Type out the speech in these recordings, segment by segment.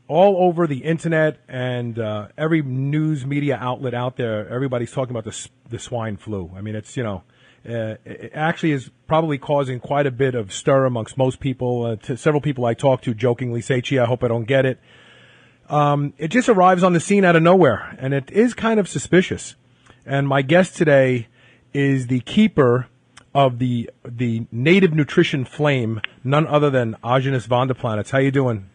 All over the internet and every news media outlet out there, everybody's talking about the swine flu. I mean, it's, it actually is probably causing quite a bit of stir amongst most people. Several people I talk to jokingly say, gee, I hope I don't get it. It just arrives on the scene out of nowhere, and it is kind of suspicious. And my guest today is the keeper of the native nutrition flame, none other than Aajonus Vonderplanitz. How you doing?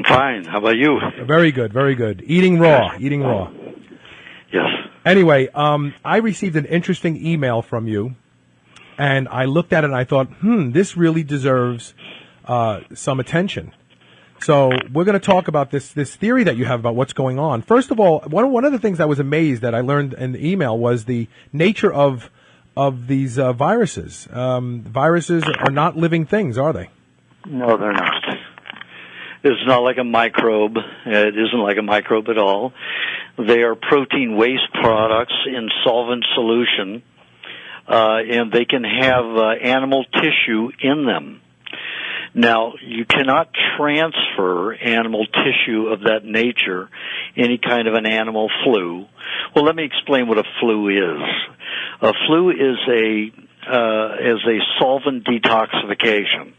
Fine. How about you? Very good, very good. Eating raw. Yes. Anyway, I received an interesting email from you, and I looked at it and I thought, this really deserves some attention. So we're going to talk about this theory that you have about what's going on. First of all, one of the things I was amazed that I learned in the email was the nature of these viruses. Viruses are not living things, are they? No, they're not. It's not like a microbe. It isn't like a microbe at all. They are protein waste products in solvent solution, and they can have animal tissue in them. Now, you cannot transfer animal tissue of that nature, any kind of an animal flu. Well, let me explain what a flu is. A flu is a solvent detoxification.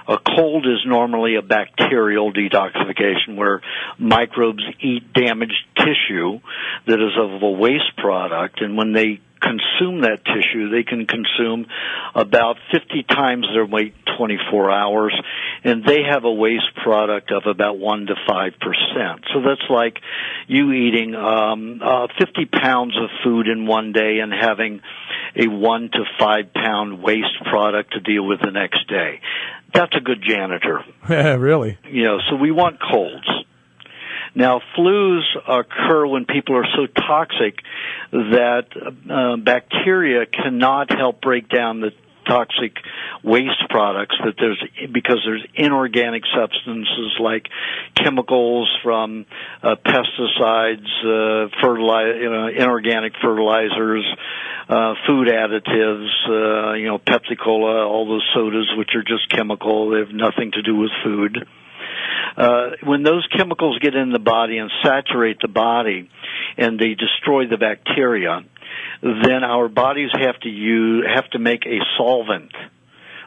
A cold is normally a bacterial detoxification where microbes eat damaged tissue that is of a waste product, and when they consume that tissue, they can consume about 50 times their weight 24 hours, and they have a waste product of about 1 to 5%. So that's like you eating 50 pounds of food in one day and having a 1 to 5 pound waste product to deal with the next day. That's a good janitor. Really? So we want colds. Now, flus occur when people are so toxic that bacteria cannot help break down the toxic waste products because there's inorganic substances like chemicals from pesticides, inorganic fertilizers, food additives, Pepsi Cola, all those sodas which are just chemical. They have nothing to do with food. When those chemicals get in the body and saturate the body and they destroy the bacteria, then our bodies have to make a solvent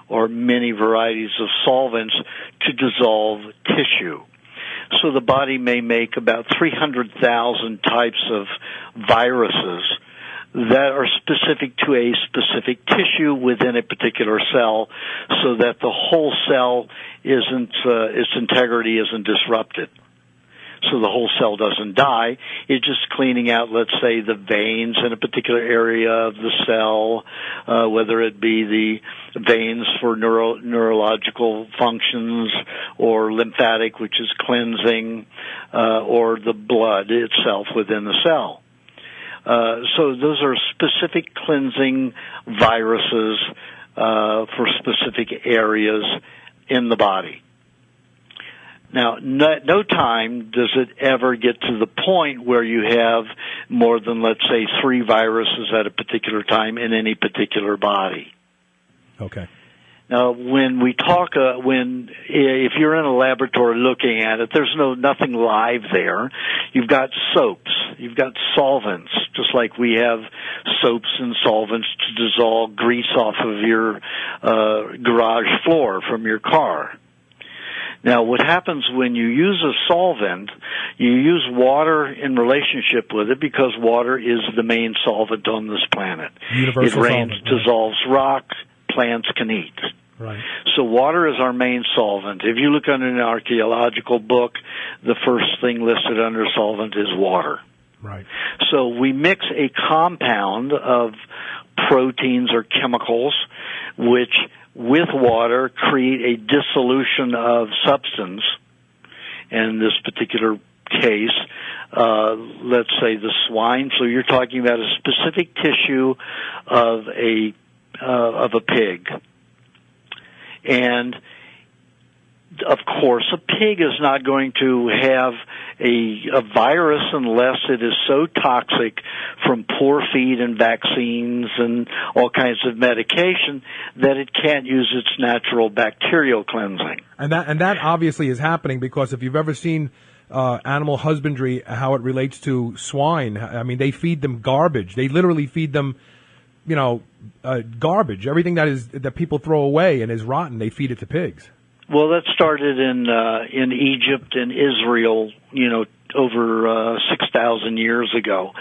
or many varieties of solvents to dissolve tissue. So the body may make about 300,000 types of viruses that are specific to a specific tissue within a particular cell, so that the whole cell its integrity isn't disrupted. So the whole cell doesn't die. It's just cleaning out, let's say, the veins in a particular area of the cell, whether it be the veins for neurological functions or lymphatic, which is cleansing, or the blood itself within the cell. So those are specific cleansing viruses for specific areas in the body. Now, no time does it ever get to the point where you have more than, let's say, 3 viruses at a particular time in any particular body. Okay. Now, when we talk, if you're in a laboratory looking at it, there's nothing live there. You've got soaps, you've got solvents, just like we have soaps and solvents to dissolve grease off of your garage floor from your car. Now, what happens when you use a solvent, you use water in relationship with it because water is the main solvent on this planet. Universal it rains, solvent, right. Dissolves rock, plants can eat. Right. So water is our main solvent. If you look under an archaeological book, the first thing listed under solvent is water. Right. So we mix a compound of proteins or chemicals which with water create a dissolution of substance. In this particular case, let's say the swine flu, you're talking about a specific tissue of a pig. And of course, a pig is not going to have a virus unless it is so toxic from poor feed and vaccines and all kinds of medication that it can't use its natural bacterial cleansing. And that obviously is happening, because if you've ever seen animal husbandry, how it relates to swine, I mean, they feed them garbage. They literally feed them, garbage. Everything that people throw away and is rotten, they feed it to pigs. Well, that started in Egypt and Israel, over 6,000 years ago.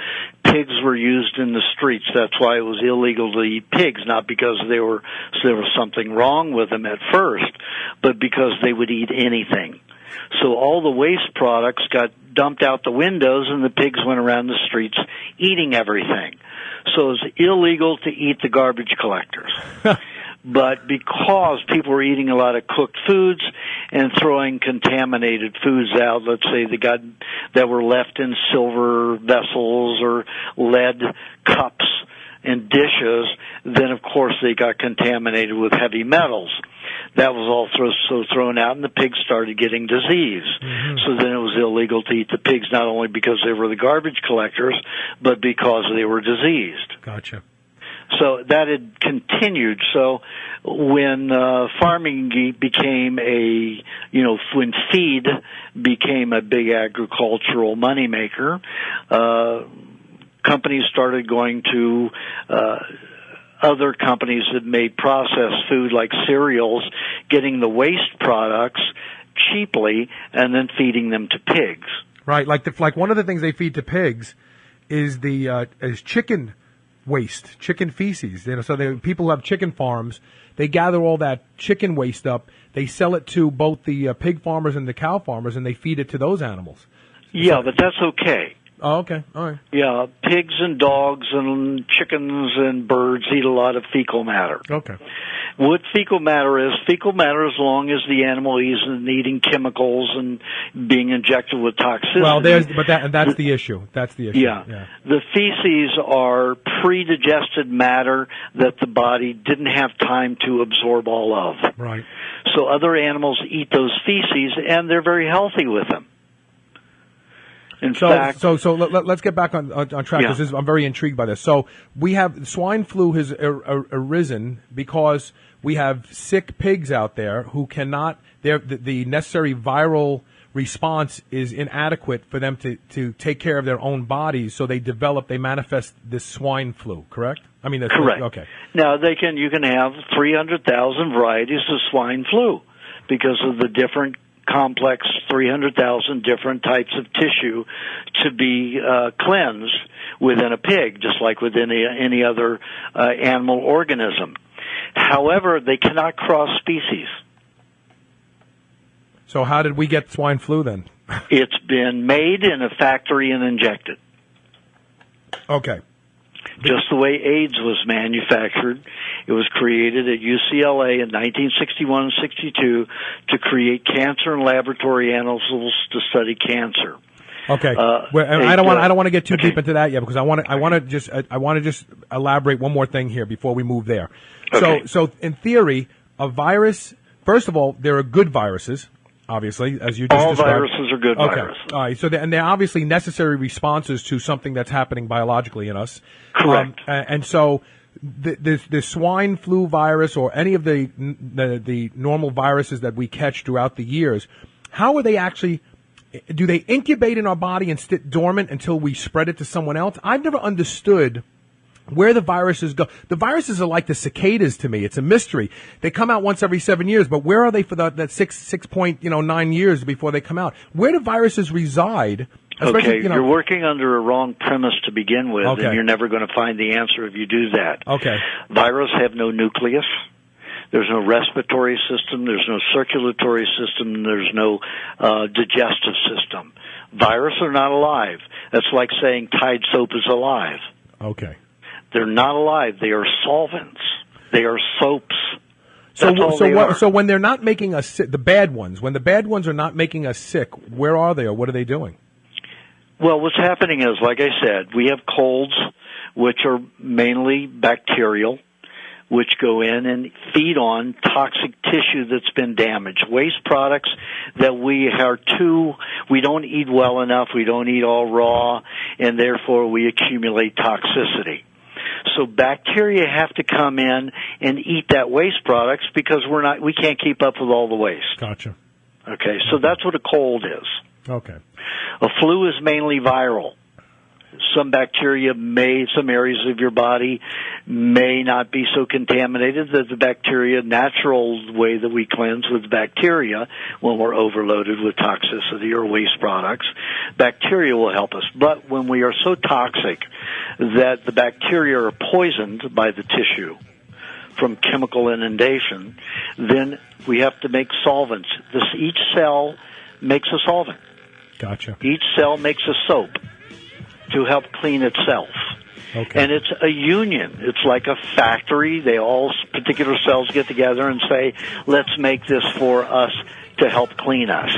Pigs were used in the streets. That's why it was illegal to eat pigs, not because there was something wrong with them at first, but because they would eat anything. So all the waste products got dumped out the windows, and the pigs went around the streets eating everything. So it was illegal to eat the garbage collectors. But because people were eating a lot of cooked foods and throwing contaminated foods out, let's say that were left in silver vessels or lead cups and dishes, then of course they got contaminated with heavy metals. That was all thrown out, and the pigs started getting disease. Mm-hmm. So then it was illegal to eat the pigs, not only because they were the garbage collectors, but because they were diseased. Gotcha. So that had continued. So when farming became when feed became a big agricultural moneymaker, companies started going to other companies that made processed food like cereals, getting the waste products cheaply and then feeding them to pigs. Right, like one of the things they feed to pigs is is chicken waste, chicken feces. So people who have chicken farms, they gather all that chicken waste up, they sell it to both the pig farmers and the cow farmers, and they feed it to those animals. Yeah, but that's okay. Oh, okay. All right. Yeah, pigs and dogs and chickens and birds eat a lot of fecal matter. Okay. What fecal matter is as long as the animal isn't eating chemicals and being injected with toxicity. Well, that's the issue. That's the issue. Yeah. The feces are pre-digested matter that the body didn't have time to absorb all of. Right. So other animals eat those feces, and they're very healthy with them. So let's get back on track, because I'm very intrigued by this. So we have swine flu has arisen because we have sick pigs out there who cannot. The necessary viral response is inadequate for them to take care of their own bodies. So they manifest this swine flu. Correct? I mean, that's correct. Okay. Now you can have 300,000 varieties of swine flu because of the different complex 300,000 different types of tissue to be cleansed within a pig, just like within any other animal organism. However, they cannot cross species. So how did we get swine flu then? It's been made in a factory and injected. Okay. Just the way AIDS was manufactured. It was created at UCLA in 1961-62 to create cancer in laboratory animals to study cancer. Okay. I don't want to get too deep into that yet, because I want to just elaborate one more thing here before we move there. Okay. So in theory, a virus, first of all, there are good viruses. Obviously, as you just all described. viruses are good viruses. All right. So they're obviously necessary responses to something that's happening biologically in us. Correct. And so the swine flu virus or any of the normal viruses that we catch throughout the years, how are they actually? Do they incubate in our body and sit dormant until we spread it to someone else? I've never understood where the viruses go. The viruses are like the cicadas to me. It's a mystery. They come out once every 7 years, but where are they for that 6.9 years before they come out? Where do viruses reside? Okay, you're working under a wrong premise to begin with, okay, and you're never going to find the answer if you do that. Okay. Viruses have no nucleus. There's no respiratory system. There's no circulatory system. There's no digestive system. Viruses are not alive. That's like saying Tide soap is alive. Okay. They're not alive. They are solvents. They are soaps. So when they're not making us sick, the bad ones, when the bad ones are not making us sick, where are they or what are they doing? Well, what's happening is, like I said, we have colds, which are mainly bacterial. which go in and feed on toxic tissue that's been damaged. Waste products that we don't eat well enough, we don't eat all raw, and therefore we accumulate toxicity. So bacteria have to come in and eat that waste products because we can't keep up with all the waste. Gotcha. Okay, so that's what a cold is. Okay. A flu is mainly viral. Some areas of your body may not be so contaminated that the bacteria, natural way that we cleanse with bacteria when we're overloaded with toxicity or waste products, bacteria will help us. But when we are so toxic that the bacteria are poisoned by the tissue from chemical inundation, then we have to make solvents. Each cell makes a solvent. Gotcha. Each cell makes a soap to help clean itself. Okay. And it's a union. It's like a factory. Particular cells get together and say, let's make this for us to help clean us.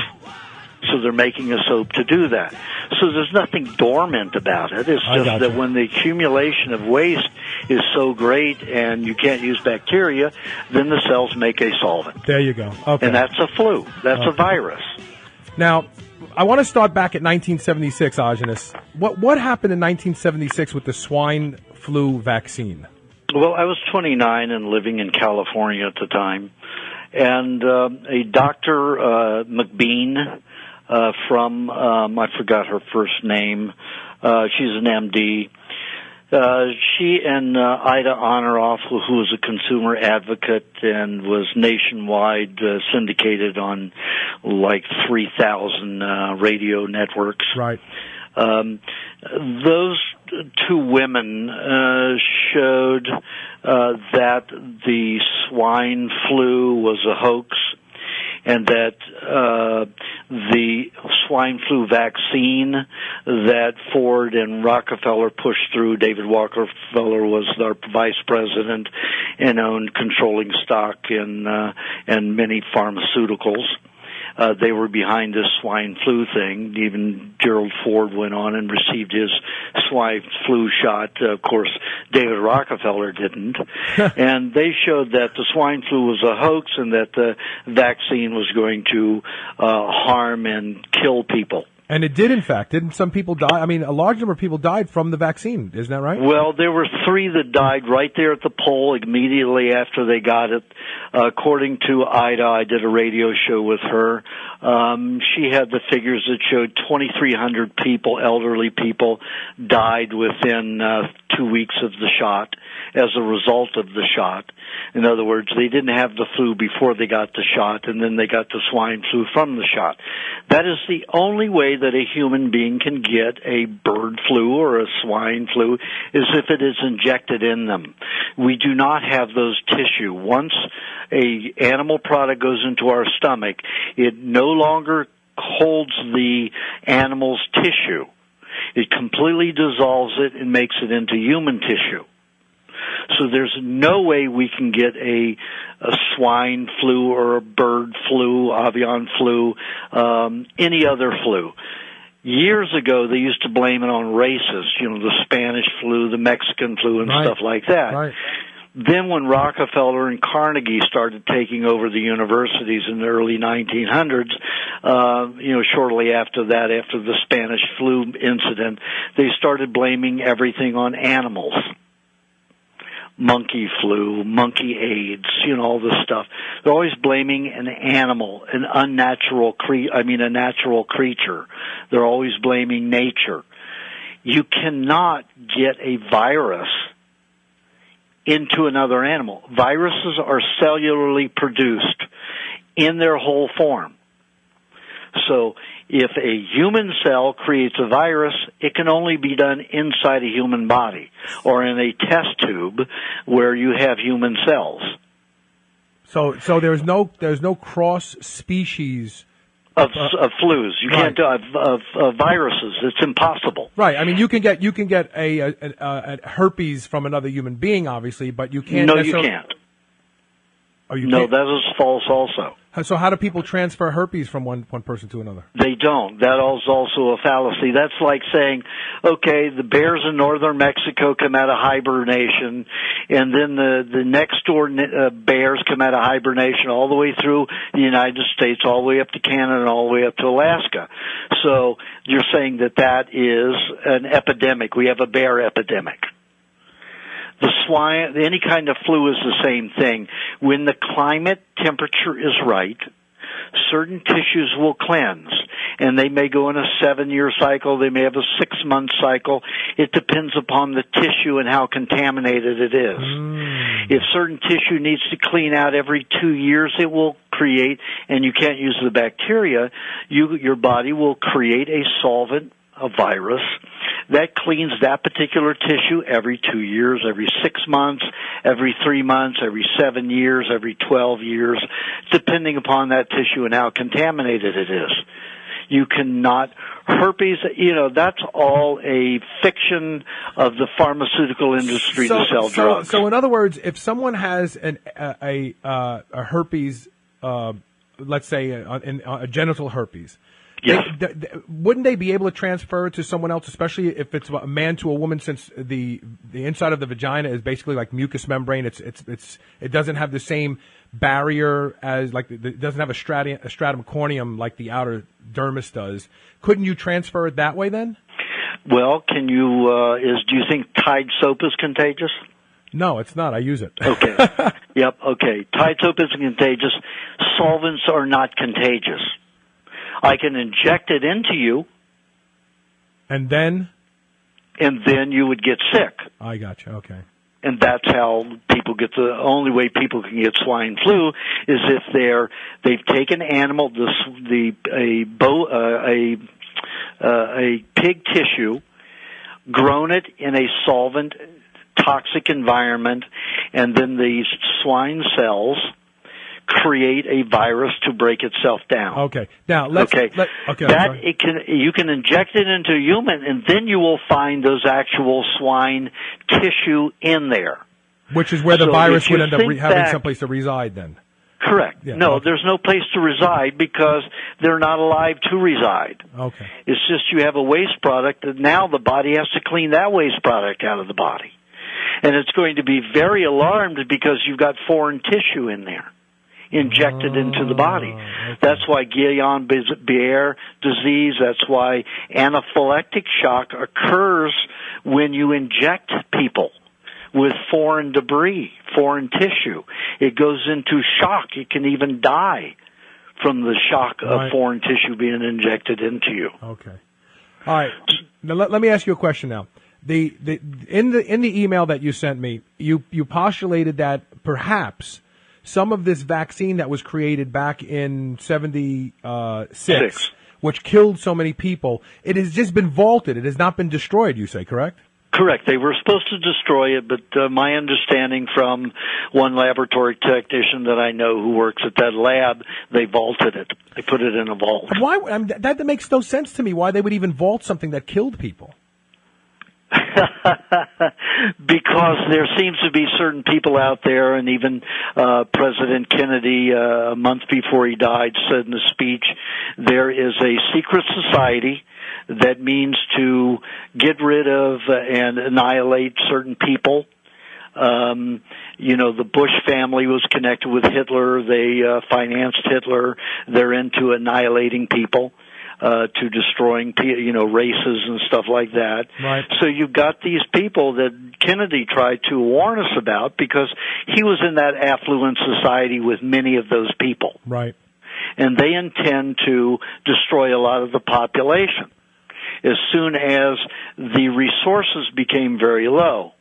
So they're making a soap to do that. So there's nothing dormant about it. It's just that when the accumulation of waste is so great and you can't use bacteria, then the cells make a solvent. There you go. Okay. And that's a flu. That's a virus. Now, I want to start back at 1976, Aajonus. What happened in 1976 with the swine flu vaccine? Well, I was 29 and living in California at the time. And a Dr. McBean from, I forgot her first name. She's an MD. She and Ida Honoroff, who was a consumer advocate and was nationwide syndicated on like 3,000 radio networks. Right. Those two women showed that the swine flu was a hoax, and that the swine flu vaccine that Ford and Rockefeller pushed through, David Rockefeller was our vice president and owned controlling stock in many pharmaceuticals. They were behind this swine flu thing. Even Gerald Ford went on and received his swine flu shot. Of course, David Rockefeller didn't. And they showed that the swine flu was a hoax and that the vaccine was going to harm and kill people. And it did, in fact. Didn't some people die? I mean, a large number of people died from the vaccine. Isn't that right? Well, there were 3 that died right there at the pole immediately after they got it. According to Ida, I did a radio show with her. She had the figures that showed 2,300 people, elderly people, died within 2 weeks of the shot as a result of the shot. In other words, they didn't have the flu before they got the shot, and then they got the swine flu from the shot. That is the only way that a human being can get a bird flu or a swine flu, is if it is injected in them. We do not have those tissue. Once a animal product goes into our stomach, it no longer holds the animal's tissue. It completely dissolves it and makes it into human tissue. So there's no way we can get a swine flu or a bird flu, avian flu, any other flu. Years ago, they used to blame it on races, the Spanish flu, the Mexican flu, and stuff like that. Right. Then when Rockefeller and Carnegie started taking over the universities in the early 1900s, shortly after that, after the Spanish flu incident, they started blaming everything on animals. Monkey flu, monkey AIDS, all this stuff. They're always blaming an animal, a natural creature. They're always blaming nature. You cannot get a virus into another animal. Viruses are cellularly produced in their whole form. So if a human cell creates a virus, it can only be done inside a human body or in a test tube where you have human cells. So there's no cross species of flus. You can't do of viruses. It's impossible. Right. I mean, you can get a herpes from another human being, obviously, but you can't. No, you can't. Oh, you no, can't? that is false also. So how do people transfer herpes from one person to another? They don't. That is also a fallacy. That's like saying, okay, the bears in northern Mexico come out of hibernation, and then the next door bears come out of hibernation all the way through the United States, all the way up to Canada, and all the way up to Alaska. So you're saying that is an epidemic. We have a bear epidemic. The swine, any kind of flu is the same thing. When the climate temperature is right, certain tissues will cleanse. And they may go in a 7-year cycle, they may have a 6-month cycle. It depends upon the tissue and how contaminated it is. If certain tissue needs to clean out every 2 years, it will create, and you can't use the bacteria, your body will create a solvent, a virus, that cleans that particular tissue every 2 years, every 6 months, every 3 months, every 7 years, every 12 years, depending upon that tissue and how contaminated it is. You cannot, herpes, that's all a fiction of the pharmaceutical industry to sell drugs. So in other words, if someone has a herpes, let's say a genital herpes, yes. Wouldn't they be able to transfer it to someone else, especially if it's a man to a woman, since the inside of the vagina is basically like mucous membrane? It doesn't have the same barrier as it doesn't have a stratum corneum like the outer dermis does. Couldn't you transfer it that way then? Well, can you? Do you think Tide soap is contagious? No, it's not. I use it. Okay. Yep. Okay. Tide soap isn't contagious. Solvents are not contagious. I can inject it into you. And then you would get sick. I got you. Okay. And that's how people get the only way people can get swine flu is if they've taken animal, a pig tissue, grown it in a solvent, toxic environment, and then these swine cells create a virus to break itself down. Okay. Now you can inject it into a human, and then you will find those actual swine tissue in there. Which is where the virus would end up having someplace to reside then. Correct. Yeah, no, there's no place to reside because they're not alive to reside. Okay. It's just you have a waste product, and now the body has to clean that waste product out of the body. And it's going to be very alarmed because you've got foreign tissue in there injected into the body. Okay. That's why Guillain-Barré disease, that's why anaphylactic shock occurs when you inject people with foreign debris, foreign tissue. It goes into shock. You can even die from the shock of foreign tissue being injected into you. Okay. All right. Now, let me ask you a question now. In the email that you sent me, you postulated that perhaps some of this vaccine that was created back in 76, which killed so many people, it has just been vaulted. It has not been destroyed, you say, correct? Correct. They were supposed to destroy it, but my understanding from one laboratory technician that I know who works at that lab, they vaulted it. They put it in a vault. Why? That makes no sense to me. Why they would even vault something that killed people? Because there seems to be certain people out there, and even President Kennedy, a month before he died, said in a speech, there is a secret society that means to get rid of and annihilate certain people. The Bush family was connected with Hitler. They financed Hitler. They're into annihilating people. To destroying, races and stuff like that. Right. So you've got these people that Kennedy tried to warn us about because he was in that affluent society with many of those people. Right. And they intend to destroy a lot of the population as soon as the resources became very low.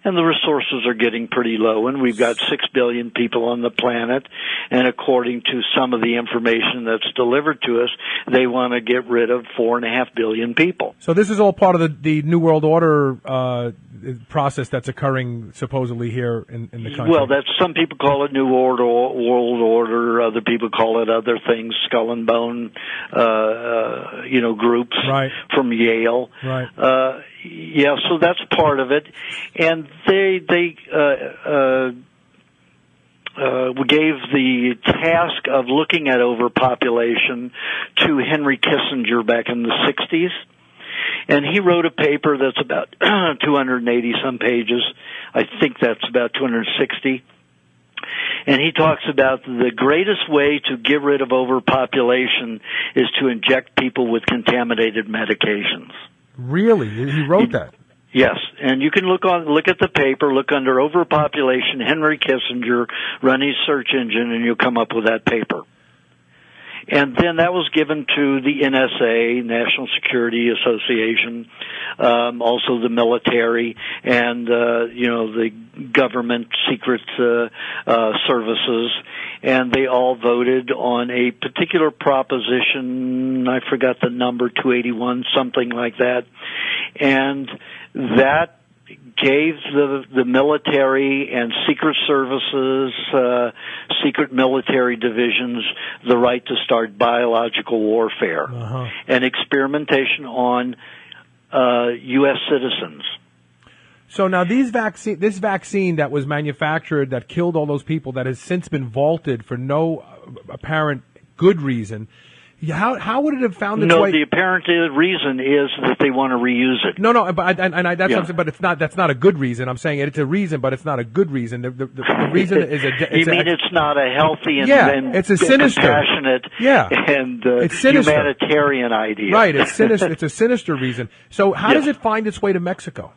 And the resources are getting pretty low, and we've got 6 billion people on the planet, and according to some of the information that's delivered to us, they want to get rid of 4.5 billion people. So this is all part of the New World Order process that's occurring supposedly here in the country. Well, some people call it New World Order, other people call it other things, Skull and Bone, groups from Yale. Right. Yeah, so that's part of it, and they gave the task of looking at overpopulation to Henry Kissinger back in the 60s. And he wrote a paper that's about 280 some pages. I think that's about 260. And he talks about the greatest way to get rid of overpopulation is to inject people with contaminated medications. Really? He wrote that? Yes, and you can look at the paper, look under overpopulation, Henry Kissinger, run his search engine, and you'll come up with that paper. And then that was given to the NSA, National Security Association, also the military, and the government secret services, and they all voted on a particular proposition. I forgot the number, 281, something like that, and that gave the military and secret services, secret military divisions, the right to start biological warfare and experimentation on U.S. citizens. So now this vaccine that was manufactured that killed all those people that has since been vaulted for no apparent good reason. How would it have found its way? No, the apparent reason is that they want to reuse it. No, but that's what I'm saying, but it's not. That's not a good reason. I'm saying it's a reason, but it's not a good reason. The reason is it's not a healthy and it's a sinister, compassionate, and it's sinister. Humanitarian idea. Right, it's sinister. It's a sinister reason. So how does it find its way to Mexico?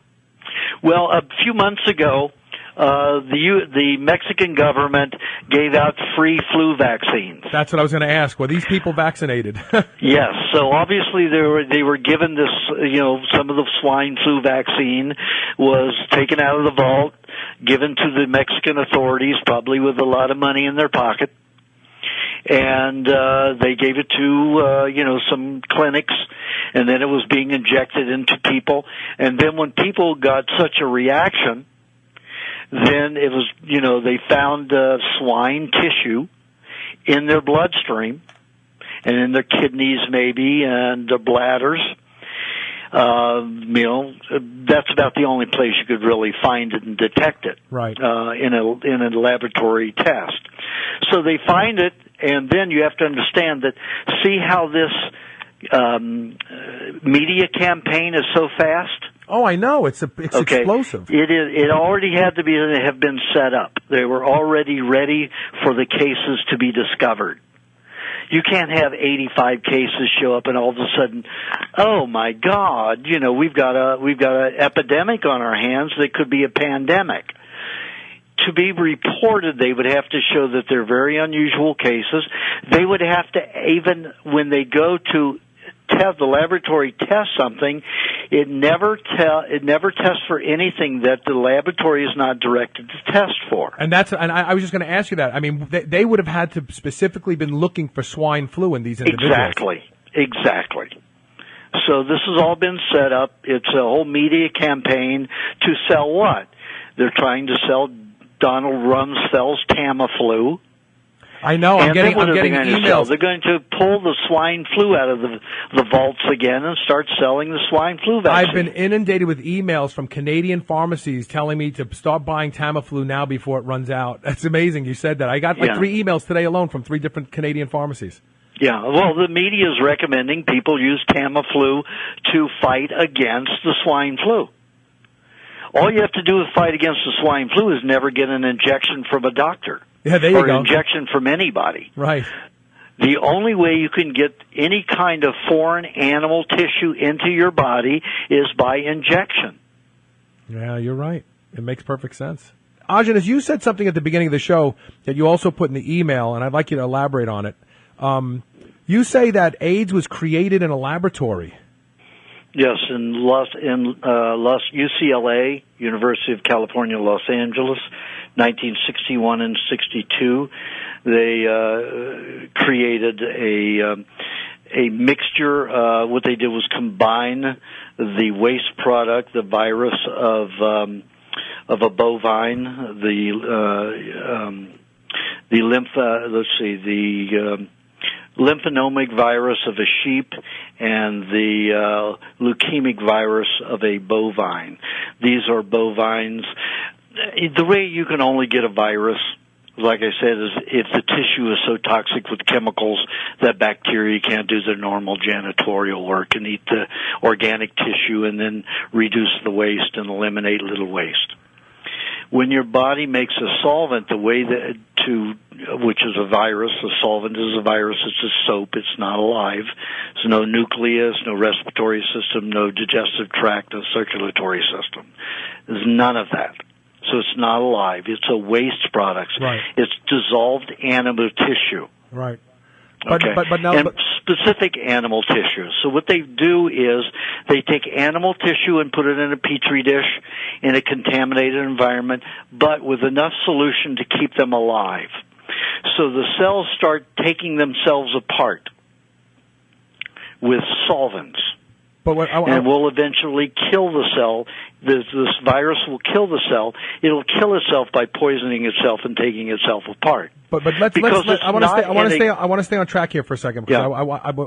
Well, a few months ago, the Mexican government gave out free flu vaccines. That's what I was going to ask. Were these people vaccinated? Yes. So obviously they were given this, some of the swine flu vaccine was taken out of the vault, given to the Mexican authorities, probably with a lot of money in their pocket. And they gave it to some clinics, and then it was being injected into people. And then when people got such a reaction, then it was, they found swine tissue in their bloodstream and in their kidneys maybe and their bladders. That's about the only place you could really find it and detect it. Right. In a laboratory test. So they find it, and then you have to understand that, see how this media campaign is so fast? Oh, I know. It's explosive. It is. It already had to have been set up. They were already ready for the cases to be discovered. You can't have 85 cases show up and all of a sudden, oh my God, we've got an epidemic on our hands that could be a pandemic. To be reported, they would have to show that they're very unusual cases. They would have to, even when they go to the laboratory test something, it never tests for anything that the laboratory is not directed to test for. And I was just going to ask you that. I mean, they would have had to specifically been looking for swine flu in these individuals. Exactly. So this has all been set up. It's a whole media campaign to sell what? They're trying to sell Donald Rumsfeld's Tamiflu. I know. I'm getting emails. They're going to pull the swine flu out of the vaults again and start selling the swine flu vaccine. I've been inundated with emails from Canadian pharmacies telling me to start buying Tamiflu now before it runs out. That's amazing you said that. I got 3 emails today alone from 3 different Canadian pharmacies. Yeah, well, the media is recommending people use Tamiflu to fight against the swine flu. All you have to do to fight against the swine flu is never get an injection from a doctor. Yeah, there you go. Or an injection from anybody. Right. The only way you can get any kind of foreign animal tissue into your body is by injection. Yeah, you're right. It makes perfect sense. Aajonus, you said something at the beginning of the show that you also put in the email, and I'd like you to elaborate on it. You say that AIDS was created in a laboratory. Yes, in UCLA, University of California, Los Angeles, 1961 and 62. They created a mixture. What they did was combine the waste product, the virus of a bovine, the lymphonomic virus of a sheep, and the leukemic virus of a bovine. These are bovines. The way you can only get a virus like I said, is if the tissue is so toxic with chemicals that bacteria can't do their normal janitorial work and eat the organic tissue and then reduce the waste and eliminate little waste. When your body makes a solvent, the way that which is a virus, a solvent is a virus, it's a soap, it's not alive. There's no nucleus, no respiratory system, no digestive tract, no circulatory system. There's none of that. So it's not alive. It's a waste product. Right. It's dissolved animal tissue. Right. Okay. And specific animal tissue. So what they do is they take animal tissue and put it in a petri dish in a contaminated environment, but with enough solution to keep them alive. So the cells start taking themselves apart with solvents. And will eventually kill the cell. This virus will kill the cell. It'll kill itself by poisoning itself and taking itself apart. But I want to stay on track here for a second because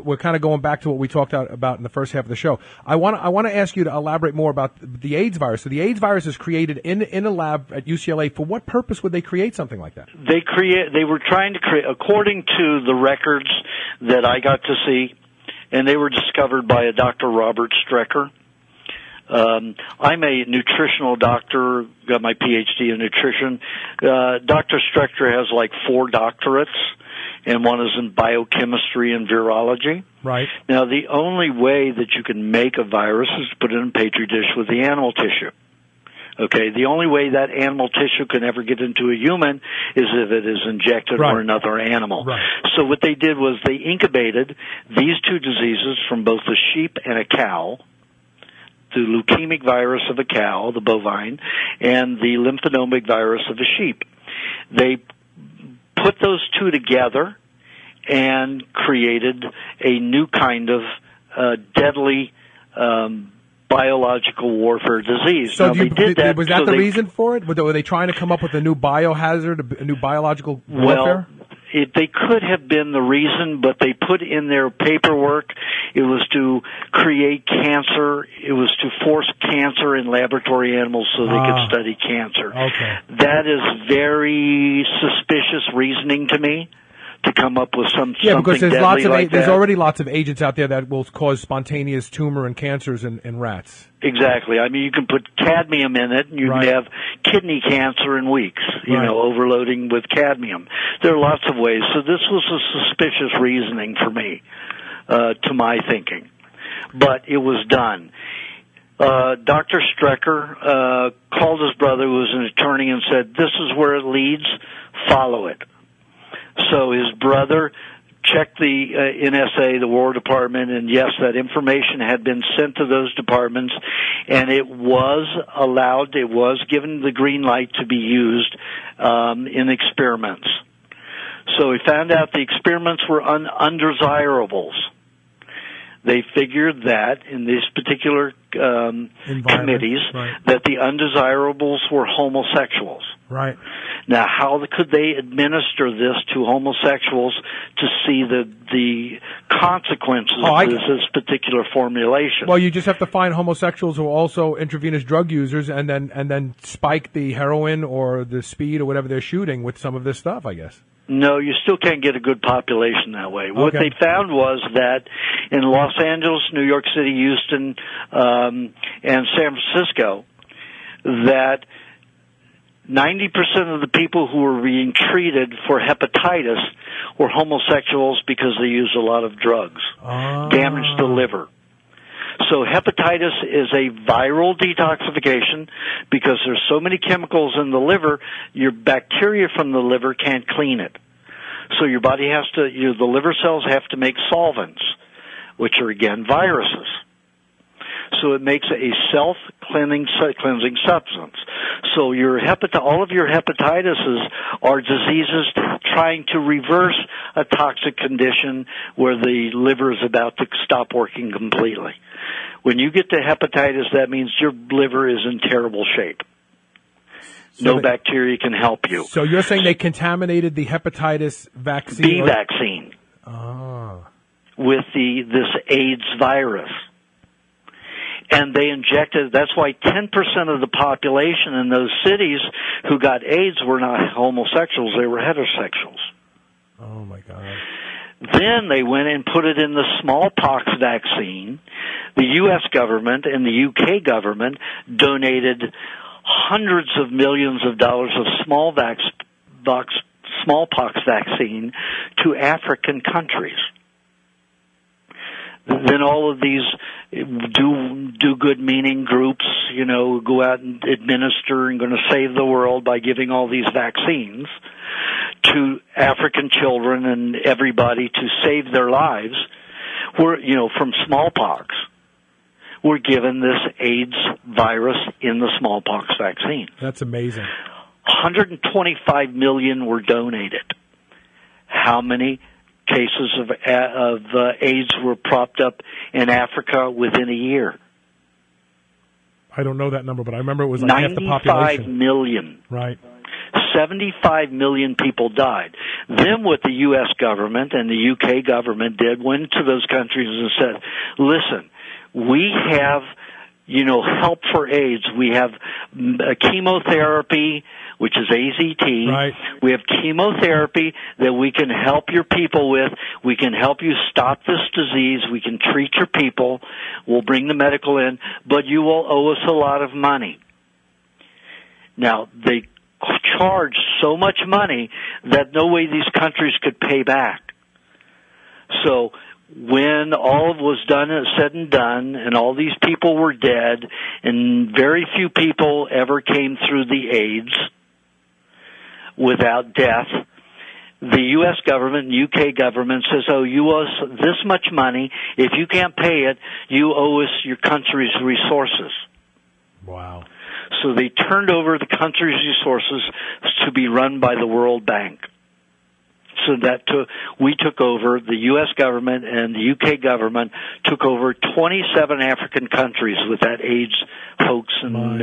we're kind of going back to what we talked about in the first half of the show. I want to ask you to elaborate more about the AIDS virus. So the AIDS virus is created in a lab at UCLA. For what purpose would they create something like that? They were trying to create, according to the records that I got to see, and they were discovered by a Dr. Robert Strecker. I'm a nutritional doctor, got my PhD in nutrition. Dr. Strecker has like 4 doctorates, and one is in biochemistry and virology. Right. Now, the only way that you can make a virus is to put it in a petri dish with the animal tissue. Okay, the only way that animal tissue can ever get into a human is if it is injected or another animal. Right. So what they did was they incubated these 2 diseases from both a sheep and a cow, the leukemic virus of a cow, the bovine, and the lymphonomic virus of a sheep. They put those 2 together and created a new kind of deadly biological warfare disease. So was that the reason for it? Were they trying to come up with a new biohazard, a new biological warfare? Well, they could have been the reason, but they put in their paperwork it was to create cancer. It was to force cancer in laboratory animals so they could study cancer. Okay. That is very suspicious reasoning to me. To come up with something because there's there's already lots of agents out there that will cause spontaneous tumor and cancers in rats. Exactly. I mean, you can put cadmium in it, and you can have kidney cancer in weeks. You know, overloading with cadmium. There are lots of ways. So this was a suspicious reasoning for me, to my thinking, but it was done. Dr. Strecker called his brother, who was an attorney, and said, "This is where it leads. Follow it." So his brother checked the NSA, the War Department, and yes, that information had been sent to those departments, and it was allowed, it was given the green light to be used in experiments. So he found out the experiments were undesirables. They figured that in these particular committees that the undesirables were homosexuals. Right. Now, how could they administer this to homosexuals to see the consequences of this particular formulation? Well, you just have to find homosexuals who are also intravenous drug users, and then spike the heroin or the speed or whatever they're shooting with some of this stuff, I guess. No, you still can't get a good population that way. What they found was that in Los Angeles, New York City, Houston, and San Francisco, that 90% of the people who were being treated for hepatitis were homosexuals because they used a lot of drugs, damaged the liver. So hepatitis is a viral detoxification because there's so many chemicals in the liver, your bacteria from the liver can't clean it. So your body has to, the liver cells have to make solvents, which are again viruses. So it makes a self-cleansing substance. So all of your hepatitis are diseases trying to reverse a toxic condition where the liver is about to stop working completely. When you get to hepatitis, that means your liver is in terrible shape. No bacteria can help you. So you're saying they contaminated the hepatitis vaccine? B vaccine. With this AIDS virus. And they injected, that's why 10% of the population in those cities who got AIDS were not homosexuals, they were heterosexuals. Oh my God. Then they went and put it in the smallpox vaccine. The U.S. government and the U.K. government donated hundreds of millions of dollars of smallpox vaccine to African countries. Then all of these do good meaning groups, go out and administer and going to save the world by giving all these vaccines to African children and everybody to save their lives. From smallpox. We're given this AIDS virus in the smallpox vaccine. That's amazing. 125 million were donated. How many cases of AIDS were propped up in Africa within a year? I don't know that number, but I remember it was like half the population. 95 million. Right. 75 million people died. Then what the U.S. government and the U.K. government did, went to those countries and said, listen, we have, help for AIDS. We have chemotherapy, which is AZT. Right. We have chemotherapy that we can help your people with. We can help you stop this disease. We can treat your people. We'll bring the medical in, but you will owe us a lot of money. Now, they charged so much money that no way these countries could pay back. So when all was said and done, and all these people were dead, and very few people ever came through the AIDS without death, the U.S. government and U.K. government says, oh, you owe us this much money. If you can't pay it, you owe us your country's resources. Wow. So they turned over the country's resources to be run by the World Bank. So we took over, the U.S. government and the U.K. government took over 27 African countries with that AIDS hoax and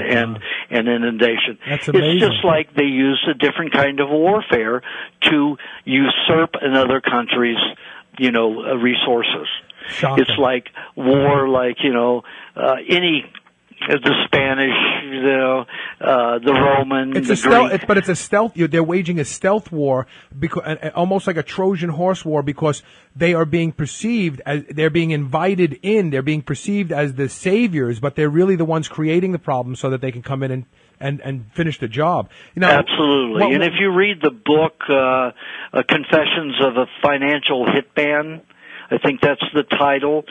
inundation. That's amazing. It's just like they used a different kind of warfare to usurp another country's, resources. Shocking. It's like war, the Spanish, the Roman, Greek. But it's a stealth. They're waging a stealth war, almost like a Trojan horse war, because they are being perceived as they're being invited in. They're being perceived as the saviors, but they're really the ones creating the problem so that they can come in and finish the job. Absolutely. And if you read the book Confessions of a Financial Hitman, I think that's the title.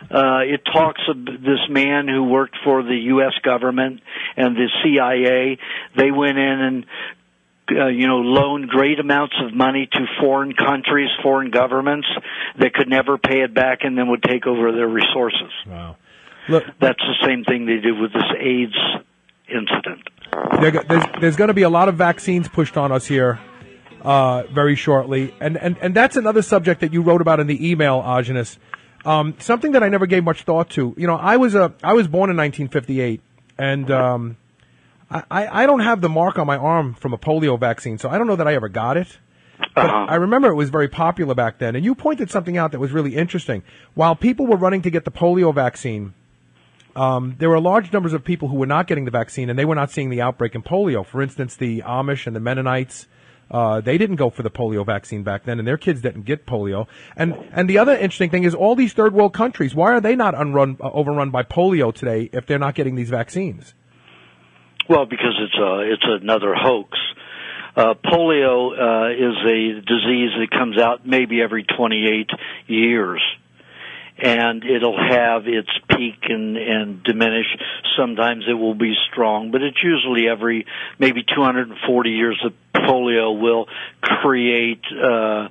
It talks of this man who worked for the U.S. government and the CIA. They went in and, loaned great amounts of money to foreign countries, foreign governments that could never pay it back and then would take over their resources. Wow. Look, that's the same thing they did with this AIDS incident. There's going to be a lot of vaccines pushed on us here. Very shortly. And that's another subject that you wrote about in the email, Aajonus. Something that I never gave much thought to. I was born in 1958, and I don't have the mark on my arm from a polio vaccine, so I don't know that I ever got it. But I remember it was very popular back then, and you pointed something out that was really interesting. While people were running to get the polio vaccine, there were large numbers of people who were not getting the vaccine, and they were not seeing the outbreak in polio. For instance, the Amish and the Mennonites. They didn't go for the polio vaccine back then, and their kids didn't get polio. And the other interesting thing is all these third world countries, why are they not overrun by polio today if they're not getting these vaccines? Well, because it's another hoax. Polio is a disease that comes out maybe every 28 years. And it'll have its peak and diminish. Sometimes it will be strong, but it's usually every maybe 240 years of polio will create, a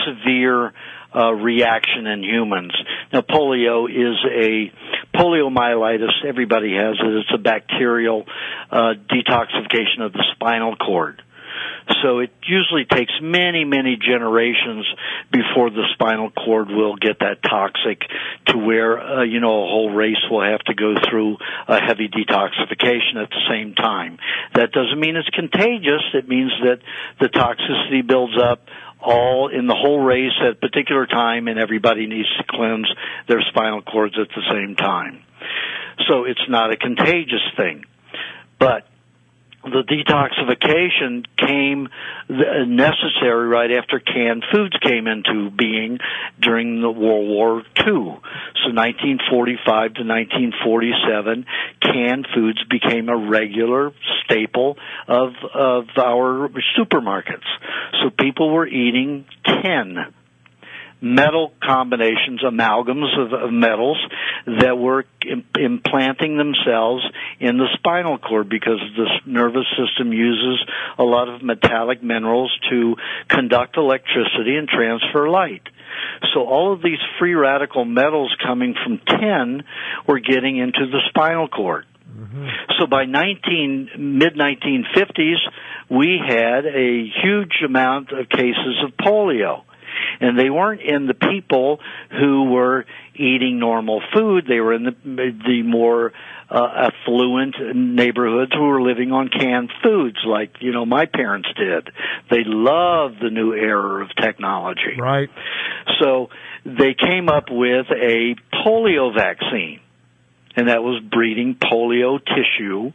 severe reaction in humans. Now, poliomyelitis. Everybody has it. It's a bacterial detoxification of the spinal cord. So it usually takes many, many generations before the spinal cord will get that toxic to where, a whole race will have to go through a heavy detoxification at the same time. That doesn't mean it's contagious. It means that the toxicity builds up all in the whole race at a particular time, and everybody needs to cleanse their spinal cords at the same time. So it's not a contagious thing. But the detoxification came necessary right after canned foods came into being during the World War II. So 1945 to 1947, canned foods became a regular staple of our supermarkets. So people were eating tin, metal combinations, amalgams of metals that were implanting themselves in the spinal cord because the nervous system uses a lot of metallic minerals to conduct electricity and transfer light. So all of these free radical metals coming from tin were getting into the spinal cord. Mm-hmm. So by mid-1950s, we had a huge amount of cases of polio. And they weren't in the people who were eating normal food. They were in the more affluent neighborhoods who were living on canned foods, like, my parents did. They loved the new era of technology. Right. So they came up with a polio vaccine, and that was breeding polio tissue,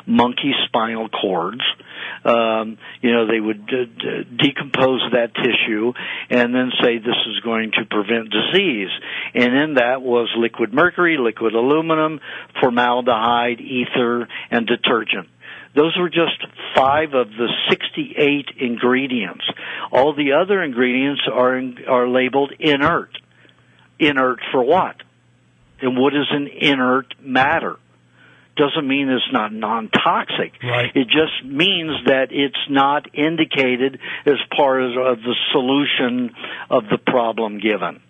monkey spinal cords. They would decompose that tissue and then say this is going to prevent disease. And in that was liquid mercury, liquid aluminum, formaldehyde, ether, and detergent. Those were just 5 of the 68 ingredients. All the other ingredients are labeled inert. Inert for what? And what is an inert matter? Doesn't mean it's not non-toxic. Right. It just means that it's not indicated as part of the solution of the problem given.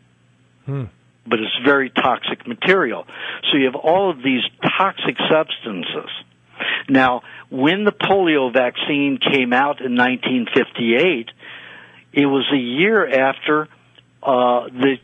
But it's very toxic material. So you have all of these toxic substances. Now, when the polio vaccine came out in 1958, it was a year after the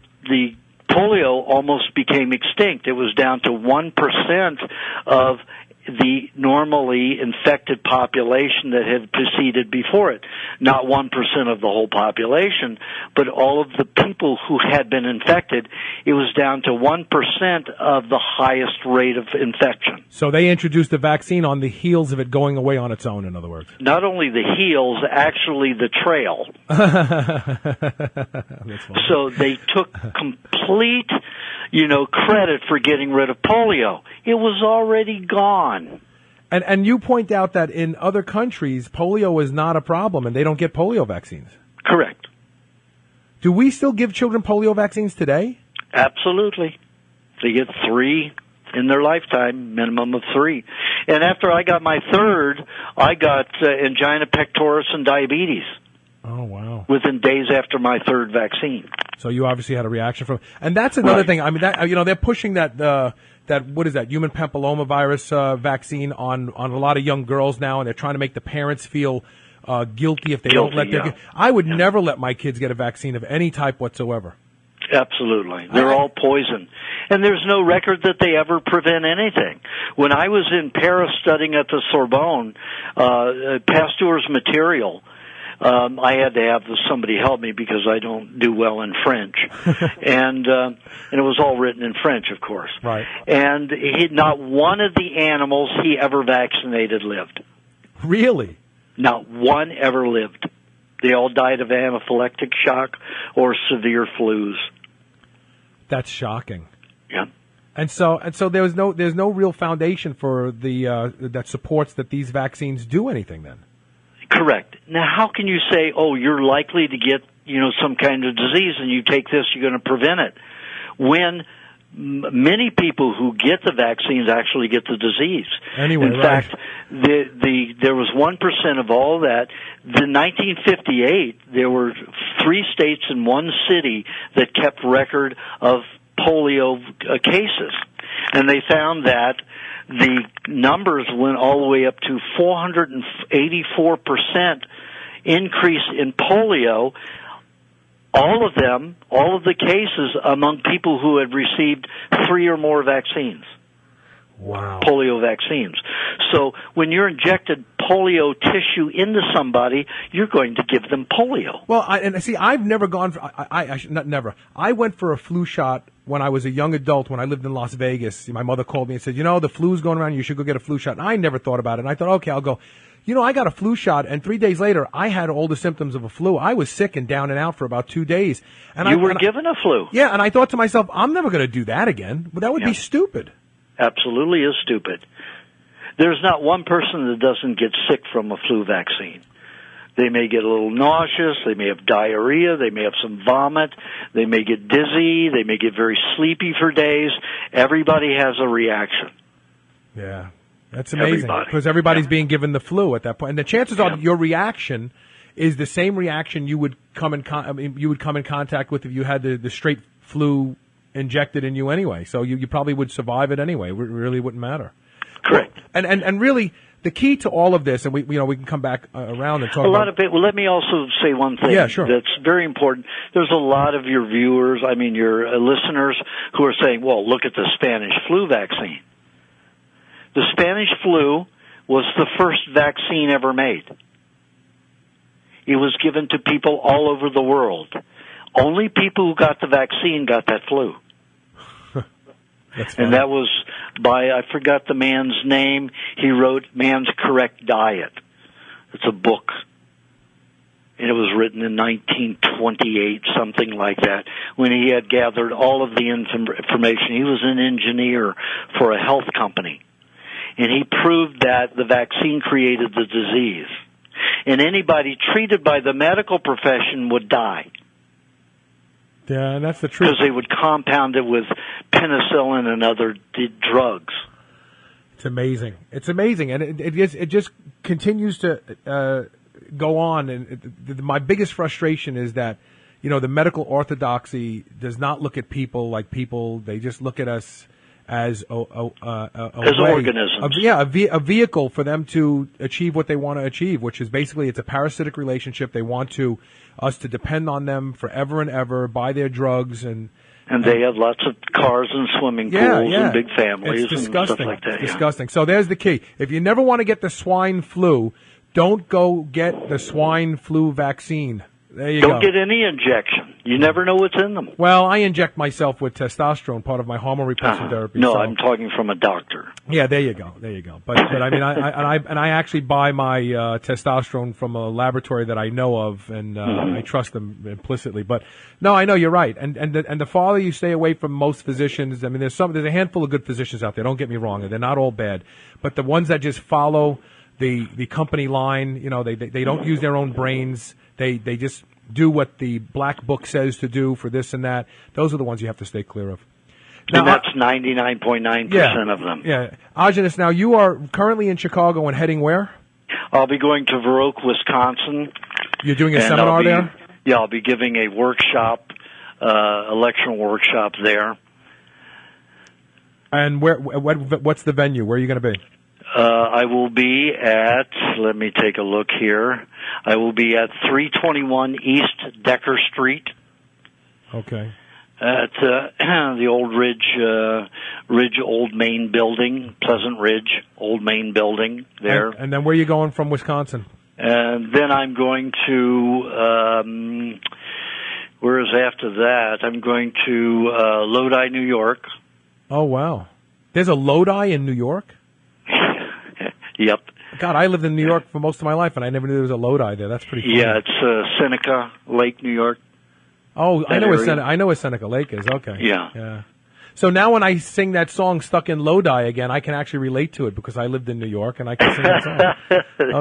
polio almost became extinct. It was down to 1% of the normally infected population that had preceded before it. Not 1% of the whole population, but all of the people who had been infected, it was down to 1% of the highest rate of infection. So they introduced the vaccine on the heels of it going away on its own, in other words. Not only the heels, actually the trail. So they took complete, credit for getting rid of polio. It was already gone. And you point out that in other countries, polio is not a problem, and they don't get polio vaccines. Correct. Do we still give children polio vaccines today? Absolutely. They get 3 in their lifetime, minimum of 3. And after I got my third, I got angina pectoris and diabetes. Oh, wow. Within days after my third vaccine. So you obviously had a reaction from, and that's another right. thing. I mean, they're pushing that what is that, human papillomavirus vaccine on a lot of young girls now, and they're trying to make the parents feel guilty if they don't let their kids. I would never let my kids get a vaccine of any type whatsoever. Absolutely. They're all poison. And there's no record that they ever prevent anything. When I was in Paris studying at the Sorbonne, Pasteur's material, I had to have somebody help me because I don't do well in French, and it was all written in French, of course. Right. And not one of the animals he ever vaccinated lived. Really? Not one ever lived. They all died of anaphylactic shock or severe flus. That's shocking. Yeah. And so there's no real foundation for that supports that these vaccines do anything then. Correct. Now, how can you say, you're likely to get, some kind of disease and you take this, you're going to prevent it, when many people who get the vaccines actually get the disease? Anyway, in fact, there was 1% of all that. In 1958, there were 3 states and 1 city that kept record of polio cases. And they found that the numbers went all the way up to 484% increase in polio. All of the cases among people who had received 3 or more vaccines. Wow. Polio vaccines. So when you're injected polio tissue into somebody, you're going to give them polio. Well, I've never gone for, not never. I went for a flu shot when I was a young adult, when I lived in Las Vegas. My mother called me and said, the flu's going around, you should go get a flu shot. And I never thought about it. And I thought, okay, I'll go. I got a flu shot, and 3 days later, I had all the symptoms of a flu. I was sick and down and out for about 2 days. And you were given a flu. Yeah, and I thought to myself, I'm never going to do that again. But that would be stupid. Absolutely is stupid. There's not one person that doesn't get sick from a flu vaccine. They may get a little nauseous, they may have diarrhea, they may have some vomit, they may get dizzy, they may get very sleepy for days. Everybody has a reaction. Yeah. That's amazing, because everybody's being given the flu at that point, and the chances are that your reaction is the same reaction you would come in contact with if you had the straight flu injected in you anyway. So you probably would survive it anyway. It really wouldn't matter. Correct. Well, and really, the key to all of this, and we can come back around and talk. Well, let me also say one thing. Yeah, sure. That's very important. There's a lot of your viewers, your listeners, who are saying, "Well, look at the Spanish flu vaccine." The Spanish flu was the first vaccine ever made. It was given to people all over the world. Only people who got the vaccine got that flu. And that was by, I forgot the man's name. He wrote Man's Correct Diet. It's a book. And it was written in 1928, something like that, when he had gathered all of the information. He was an engineer for a health company. And he proved that the vaccine created the disease. And anybody treated by the medical profession would die. Yeah, that's the truth. Because they would compound it with penicillin and other drugs. It's amazing. It's amazing. And it just continues to go on. And my biggest frustration is that, the medical orthodoxy does not look at people like people. They just look at us as a organisms. A vehicle for them to achieve what they want to achieve, which is basically it's a parasitic relationship. They want us to depend on them forever and ever, buy their drugs, and they have lots of cars and swimming pools and big families and stuff like that. It's disgusting. So there's the key. If you never want to get the swine flu, don't go get the swine flu vaccine. There you go. Don't get any injection. You never know what's in them. Well, I inject myself with testosterone, part of my hormone replacement therapy. No, I'm talking from a doctor. Yeah, there you go. But I mean, I actually buy my testosterone from a laboratory that I know of, and I trust them implicitly. But no, I know you're right. And the farther you stay away from most physicians, I mean, there's a handful of good physicians out there. Don't get me wrong, they're not all bad, but the ones that just follow the company line, they don't use their own brains. They just do what the black book says to do for this and that. Those are the ones you have to stay clear of. Now, and that's 99.9% of them. Yeah. Aajonus, now you are currently in Chicago and heading where? I'll be going to Verroque, Wisconsin. You're doing a seminar there? Yeah, I'll be giving a workshop, a lecture workshop there. And what's the venue? Where are you going to be? I will be at, let me take a look here. I will be at 321 East Decker Street. Okay. At the old Ridge Old Main Building, Pleasant Ridge Old Main Building there. And then where are you going from Wisconsin? And then I'm going to, where is after that? I'm going to Lodi, New York. Oh, wow. There's a Lodi in New York? Yep. God, I lived in New York for most of my life, and I never knew there was a Lodi there. That's pretty funny. Yeah, it's Seneca Lake, New York. Oh, I know where Seneca Lake is. Okay. Yeah. So now when I sing that song "Stuck in Lodi" again, I can actually relate to it because I lived in New York and I can sing that song.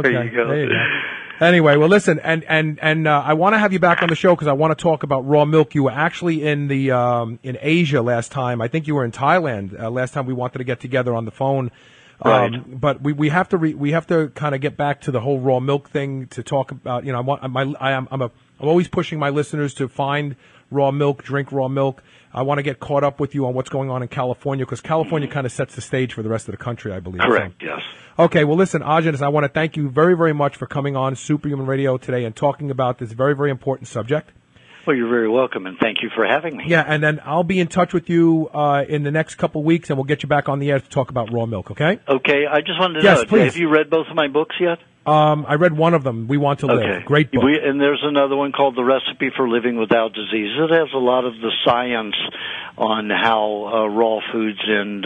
There you go. Anyway, well, listen, and I want to have you back on the show because I want to talk about raw milk. You were actually in in Asia last time. I think you were in Thailand last time we wanted to get together on the phone. Right. But we have to kind of get back to the whole raw milk thing to talk about. I'm always pushing my listeners to find raw milk, drink raw milk. I want to get caught up with you on what's going on in California because California kind of sets the stage for the rest of the country, I believe. Correct. So. Yes. Okay. Well, listen, Aajonus, I want to thank you very, very much for coming on Superhuman Radio today and talking about this very, very important subject. Well, you're very welcome, and thank you for having me. Yeah, and then I'll be in touch with you in the next couple of weeks, and we'll get you back on the air to talk about raw milk, okay? Okay, I just wanted to Yes, know, please. have you read both of my books yet? I read one of them, We Want to Live. Okay. Great book. And there's another one called The Recipe for Living Without Disease. It has a lot of the science on how raw foods and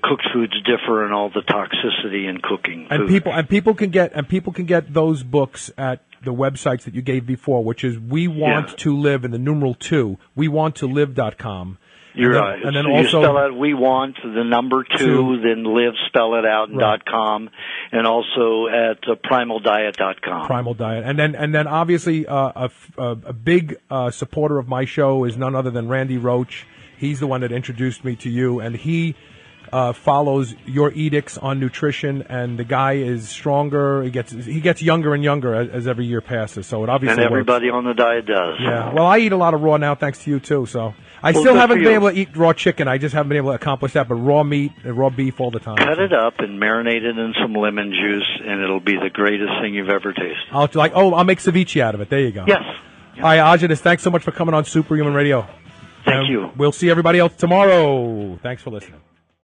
cooked foods differ and all the toxicity in cooking And food. people can get those books at the websites that you gave before, which is We Want to Live in the numeral 2, WeWantToLive.com. You're right. And then so also you spell out We Want, the number 2, then live, spell it out, right. .com, and also at primaldiet.com. Primal Diet. And then obviously a big supporter of my show is none other than Randy Roach. He's the one that introduced me to you, and he follows your edicts on nutrition, and the guy is stronger. He gets younger and younger as every year passes. So it obviously And everybody works. on the diet does. Yeah. Well, I eat a lot of raw now, thanks to you too. So I Well, still good haven't for been you. able to eat raw chicken. I just haven't been able to accomplish that. But raw meat, and raw beef all the time. Cut it up and marinate it in some lemon juice, and it'll be the greatest thing you've ever tasted. I'll make ceviche out of it. There you go. Yes. All right, Aajonus, thanks so much for coming on Superhuman Radio. Thank you. We'll see everybody else tomorrow. Thanks for listening.